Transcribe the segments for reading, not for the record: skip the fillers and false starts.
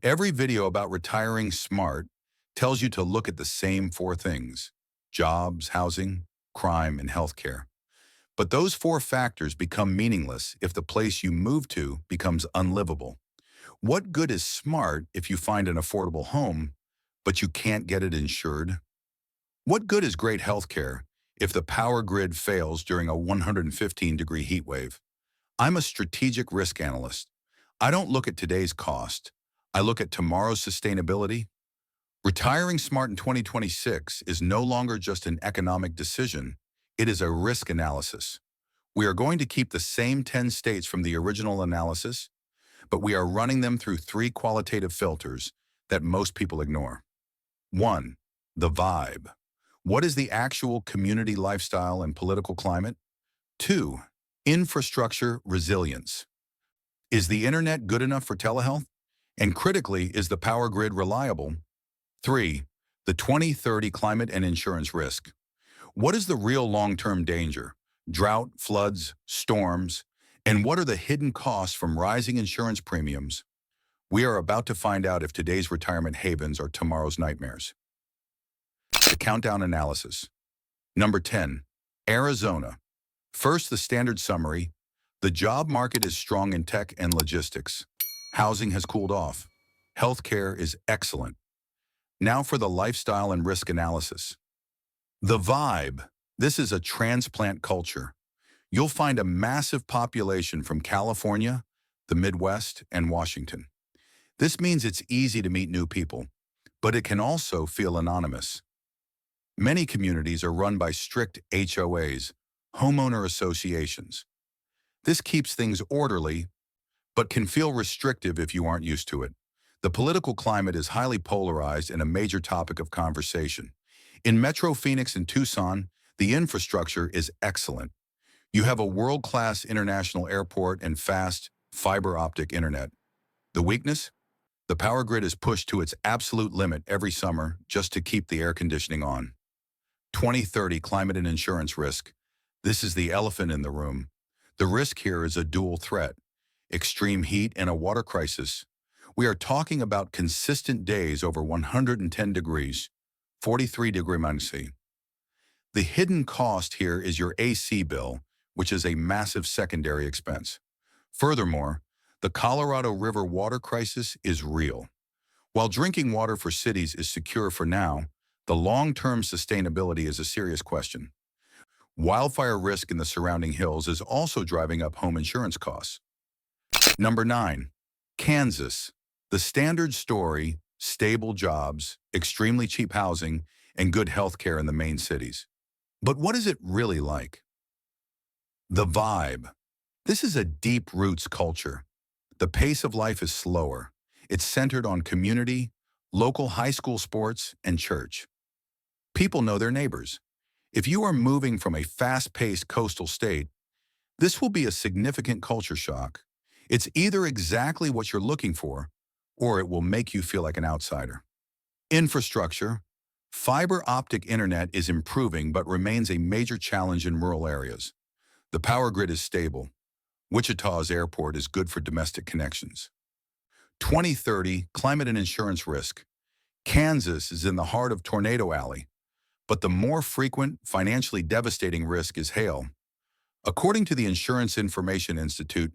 Every video about retiring smart tells you to look at the same four things: jobs, housing, crime, and healthcare. But those four factors become meaningless if the place you move to becomes unlivable. What good is smart if you find an affordable home, but you can't get it insured? What good is great healthcare if the power grid fails during a 115-degree heat wave? I'm a strategic risk analyst. I don't look at today's cost. I look at tomorrow's sustainability. Retiring smart in 2026 is no longer just an economic decision. It is a risk analysis. We are going to keep the same 10 states from the original analysis, but we are running them through three qualitative filters that most people ignore. 1. The vibe. What is the actual community lifestyle and political climate? 2. Infrastructure resilience. Is the internet good enough for telehealth? And critically, is the power grid reliable? 3. The 2030 climate and insurance risk. What is the real long-term danger? Drought, floods, storms, and what are the hidden costs from rising insurance premiums? We are about to find out if today's retirement havens are tomorrow's nightmares. The countdown analysis. Number 10, Arizona. First, the standard summary. The job market is strong in tech and logistics. Housing has cooled off. Healthcare is excellent. Now for the lifestyle and risk analysis. The vibe. This is a transplant culture. You'll find a massive population from California, the Midwest, and Washington. This means it's easy to meet new people, but it can also feel anonymous. Many communities are run by strict HOAs, homeowner associations. This keeps things orderly, but can feel restrictive if you aren't used to it. The political climate is highly polarized and a major topic of conversation. In Metro Phoenix and Tucson, the infrastructure is excellent. You have a world-class international airport and fast fiber optic internet. The weakness? The power grid is pushed to its absolute limit every summer just to keep the air conditioning on. 2030 climate and insurance risk. This is the elephant in the room. The risk here is a dual threat: extreme heat and a water crisis. We are talking about consistent days over 110 degrees, 43-degree minus C. The hidden cost here is your AC bill, which is a massive secondary expense. Furthermore, the Colorado River water crisis is real. While drinking water for cities is secure for now, the long-term sustainability is a serious question. Wildfire risk in the surrounding hills is also driving up home insurance costs. Number 9, Kansas. The standard story: stable jobs, extremely cheap housing, and good health care in the main cities. But what is it really like? The vibe. This is a deep roots culture. The pace of life is slower. It's centered on community, local high school sports, and church. People know their neighbors. If you are moving from a fast-paced coastal state, this will be a significant culture shock. It's either exactly what you're looking for, or it will make you feel like an outsider. Infrastructure. Fiber optic internet is improving but remains a major challenge in rural areas. The power grid is stable. Wichita's airport is good for domestic connections. 2030 climate and insurance risk. Kansas is in the heart of Tornado Alley, but the more frequent, financially devastating risk is hail. According to the Insurance Information Institute,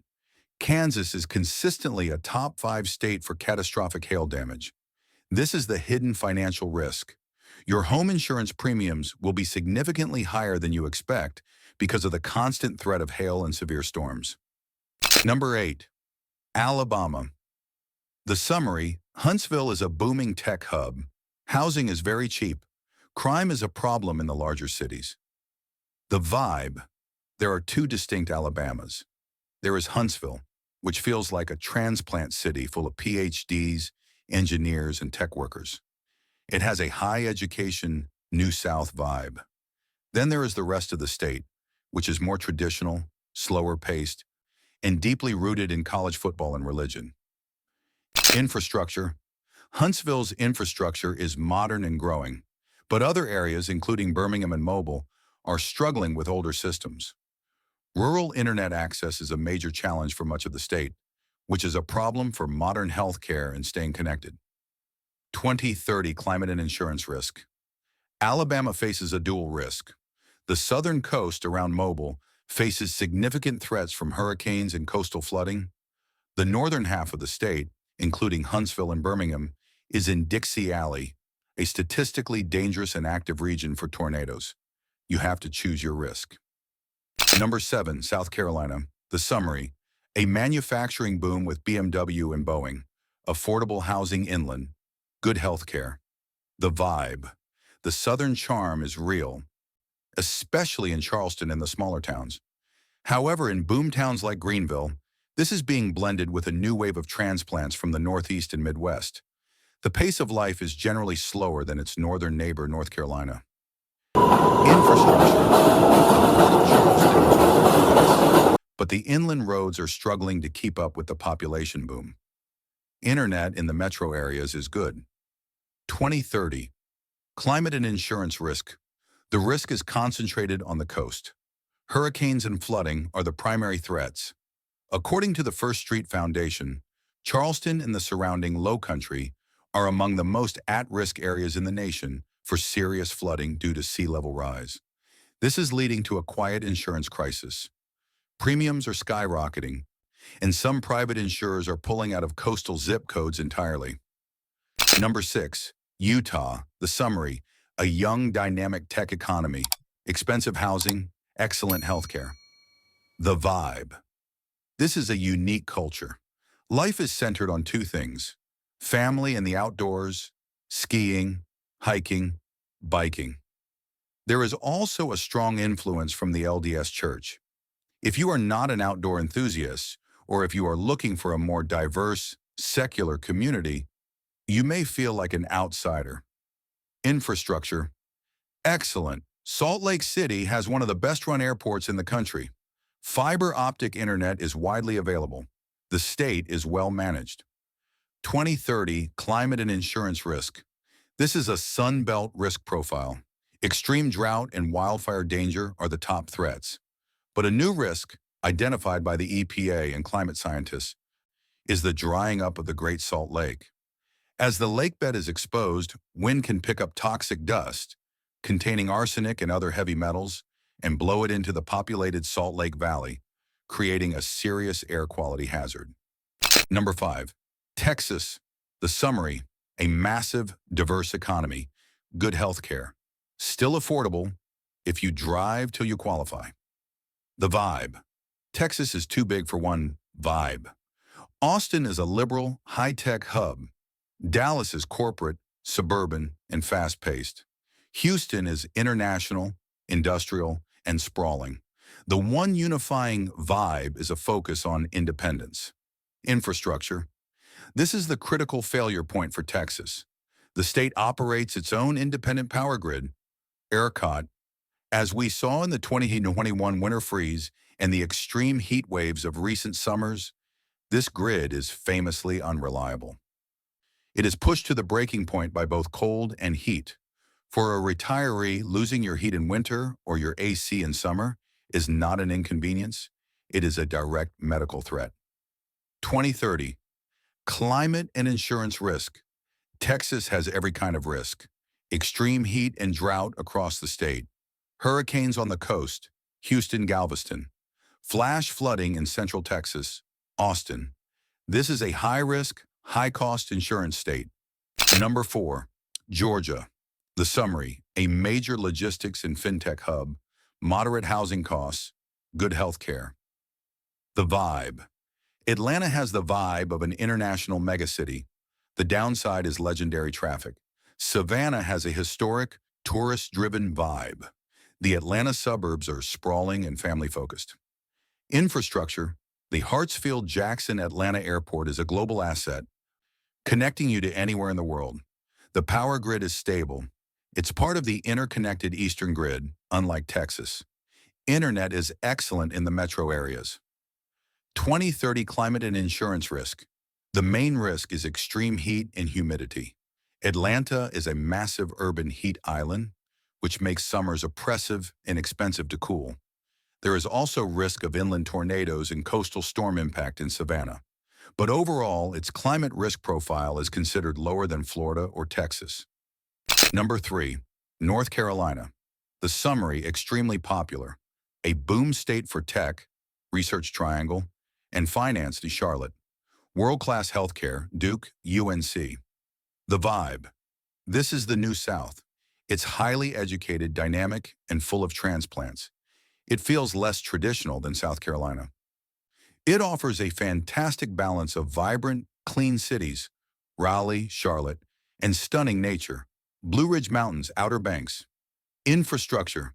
Kansas is consistently a top 5 state for catastrophic hail damage. This is the hidden financial risk. Your home insurance premiums will be significantly higher than you expect because of the constant threat of hail and severe storms. Number 8, Alabama. The summary: Huntsville is a booming tech hub. Housing is very cheap. Crime is a problem in the larger cities. The vibe. There are two distinct Alabamas. There is Huntsville, which feels like a transplant city full of PhDs, engineers, and tech workers. It has a high education, New South vibe. Then there is the rest of the state, which is more traditional, slower paced, and deeply rooted in college football and religion. Infrastructure. Huntsville's infrastructure is modern and growing, but other areas, including Birmingham and Mobile, are struggling with older systems. Rural internet access is a major challenge for much of the state, which is a problem for modern healthcare and staying connected. 2030 climate and insurance risk. Alabama faces a dual risk. The southern coast around Mobile faces significant threats from hurricanes and coastal flooding. The northern half of the state, including Huntsville and Birmingham, is in Dixie Alley, a statistically dangerous and active region for tornadoes. You have to choose your risk. Number 7, South Carolina. The summary: a manufacturing boom with BMW and Boeing, affordable housing inland, good health care. The vibe: the southern charm is real, especially in Charleston and the smaller towns. However, in boom towns like Greenville, this is being blended with a new wave of transplants from the Northeast and Midwest. The pace of life is generally slower than its northern neighbor, North Carolina. Infrastructure. The Port of Charleston is progress, but the inland roads are struggling to keep up with the population boom. Internet in the metro areas is good. 2030. Climate and insurance risk. The risk is concentrated on the coast. Hurricanes and flooding are the primary threats. According to the First Street Foundation, Charleston and the surrounding Low Country are among the most at-risk areas in the nation for serious flooding due to sea level rise. This is leading to a quiet insurance crisis. Premiums are skyrocketing, and some private insurers are pulling out of coastal zip codes entirely. Number 6, Utah. The summary: a young, dynamic tech economy, expensive housing, excellent healthcare. The vibe: this is a unique culture. Life is centered on two things: family and the outdoors, skiing, hiking, biking. There is also a strong influence from the LDS Church. If you are not an outdoor enthusiast, or if you are looking for a more diverse, secular community, you may feel like an outsider. Infrastructure: excellent. Salt Lake City has one of the best-run airports in the country. Fiber optic internet is widely available. The state is well managed. 2030 climate and insurance risk. This is a Sun Belt risk profile. Extreme drought and wildfire danger are the top threats. But a new risk, identified by the EPA and climate scientists, is the drying up of the Great Salt Lake. As the lake bed is exposed, wind can pick up toxic dust containing arsenic and other heavy metals and blow it into the populated Salt Lake Valley, creating a serious air quality hazard. Number 5, Texas. The summary: a massive, diverse economy, good health care, still affordable if you drive till you qualify. The vibe: Texas is too big for one vibe. Austin is a liberal, high-tech hub. Dallas is corporate, suburban, and fast-paced. Houston is international, industrial, and sprawling. The one unifying vibe is a focus on independence. Infrastructure: this is the critical failure point for Texas. The state operates its own independent power grid, ERCOT. As we saw in the 2021 winter freeze and the extreme heat waves of recent summers, this grid is famously unreliable. It is pushed to the breaking point by both cold and heat. For a retiree, losing your heat in winter or your AC in summer is not an inconvenience. It is a direct medical threat. 2030. Climate and insurance risk. Texas has every kind of risk. Extreme heat and drought across the state. Hurricanes on the coast, Houston, Galveston. Flash flooding in central Texas, Austin. This is a high-risk, high-cost insurance state. Number 4, Georgia. The summary: a major logistics and fintech hub, moderate housing costs, good health care. The vibe: Atlanta has the vibe of an international megacity. The downside is legendary traffic. Savannah has a historic, tourist-driven vibe. The Atlanta suburbs are sprawling and family-focused. Infrastructure: the Hartsfield-Jackson Atlanta Airport is a global asset, connecting you to anywhere in the world. The power grid is stable. It's part of the interconnected Eastern Grid, unlike Texas. Internet is excellent in the metro areas. 2030 climate and insurance risk. The main risk is extreme heat and humidity. Atlanta is a massive urban heat island, which makes summers oppressive and expensive to cool. There is also risk of inland tornadoes and coastal storm impact in Savannah. but overall, its climate risk profile is considered lower than Florida or Texas. Number 3, North Carolina. The summary extremely popular. A boom state for tech, Research Triangle, and finance to Charlotte. World-class healthcare, Duke, UNC. The vibe. This is the New South. It's highly educated, dynamic, and full of transplants. It feels less traditional than South Carolina. It offers a fantastic balance of vibrant, clean cities, Raleigh, Charlotte, and stunning nature, Blue Ridge Mountains, Outer Banks. Infrastructure.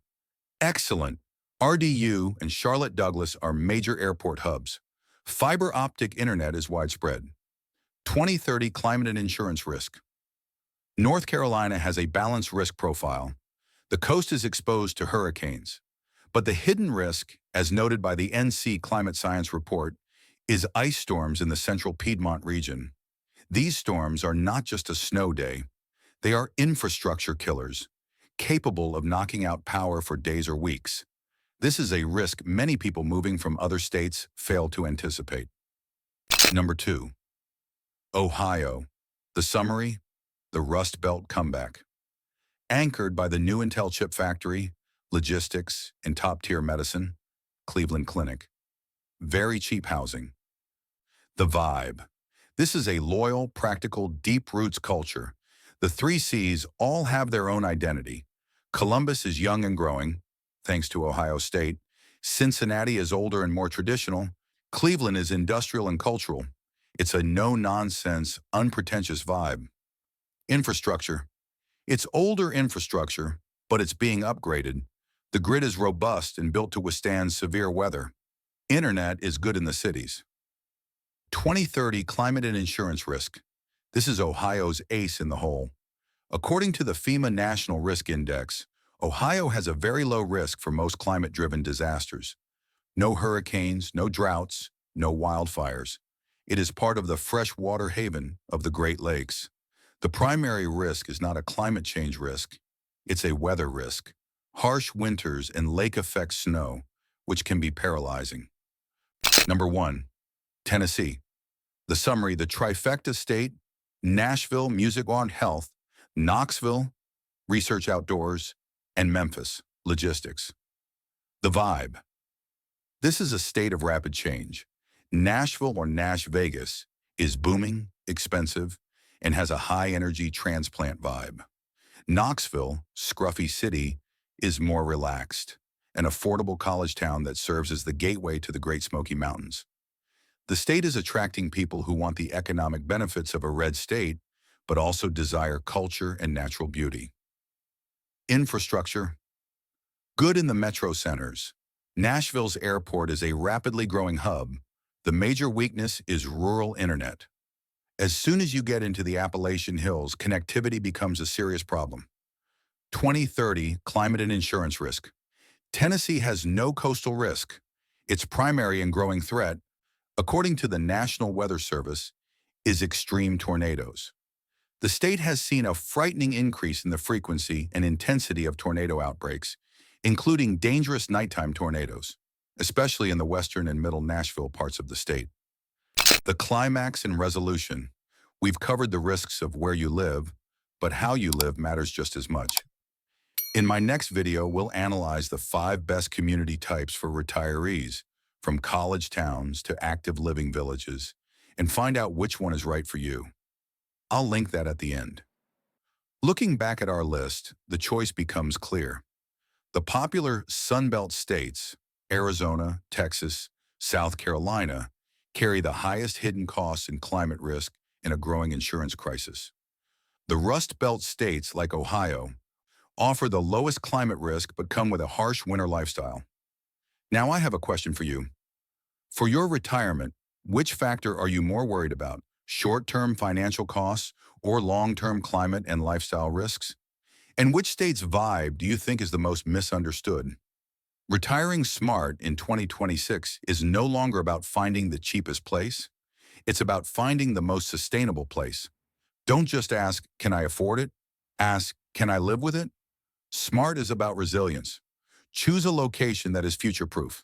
Excellent. RDU and Charlotte Douglas are major airport hubs. Fiber optic internet is widespread. 2030 climate and insurance risk. North Carolina has a balanced risk profile. The coast is exposed to hurricanes. But the hidden risk, as noted by the NC Climate Science Report, is ice storms in the central Piedmont region. These storms are not just a snow day. They are infrastructure killers, capable of knocking out power for days or weeks. This is a risk many people moving from other states fail to anticipate. Number 2, Ohio. The summary, the Rust Belt comeback. Anchored by the new Intel chip factory, logistics, and top-tier medicine, Cleveland Clinic. Very cheap housing. The vibe. This is a loyal, practical, deep roots culture. The 3 Cs all have their own identity. Columbus is young and growing, thanks to Ohio State. Cincinnati is older and more traditional. Cleveland is industrial and cultural. It's a no-nonsense, unpretentious vibe. Infrastructure. It's older infrastructure, but it's being upgraded. The grid is robust and built to withstand severe weather. Internet is good in the cities. 2030 climate and insurance risk. This is Ohio's ace in the hole. According to the FEMA National Risk Index, Ohio has a very low risk for most climate-driven disasters. No hurricanes, no droughts, no wildfires. It is part of the freshwater haven of the Great Lakes. The primary risk is not a climate change risk. It's a weather risk. Harsh winters and lake-effect snow, which can be paralyzing. Number 1, Tennessee. The summary, the trifecta state, Nashville, music on health, Knoxville, research outdoors, and Memphis, logistics. The vibe. This is a state of rapid change. Nashville, or Nash Vegas, is booming, expensive, and has a high-energy transplant vibe. Knoxville, scruffy city, is more relaxed, an affordable college town that serves as the gateway to the Great Smoky Mountains. The state is attracting people who want the economic benefits of a red state, but also desire culture and natural beauty. Infrastructure. Good in the metro centers. Nashville's airport is a rapidly growing hub. The major weakness is rural internet. As soon as you get into the Appalachian Hills, connectivity becomes a serious problem. 2030 climate and insurance risk. Tennessee has no coastal risk. Its primary and growing threat, according to the National Weather Service, is extreme tornadoes. The state has seen a frightening increase in the frequency and intensity of tornado outbreaks, including dangerous nighttime tornadoes, especially in the western and middle Nashville parts of the state. The climax and resolution. We've covered the risks of where you live, but how you live matters just as much. In my next video, we'll analyze the 5 best community types for retirees, from college towns to active living villages, and find out which one is right for you. I'll link that at the end. Looking back at our list, the choice becomes clear. The popular Sunbelt states, Arizona, Texas, South Carolina, carry the highest hidden costs and climate risk in a growing insurance crisis. The Rust Belt states, like Ohio, offer the lowest climate risk but come with a harsh winter lifestyle. Now I have a question for you. For your retirement, which factor are you more worried about? Short-term financial costs or long-term climate and lifestyle risks? And which state's vibe do you think is the most misunderstood? Retiring smart in 2026 is no longer about finding the cheapest place. It's about finding the most sustainable place. Don't just ask, can I afford it? Ask, can I live with it? Smart is about resilience. Choose a location that is future-proof.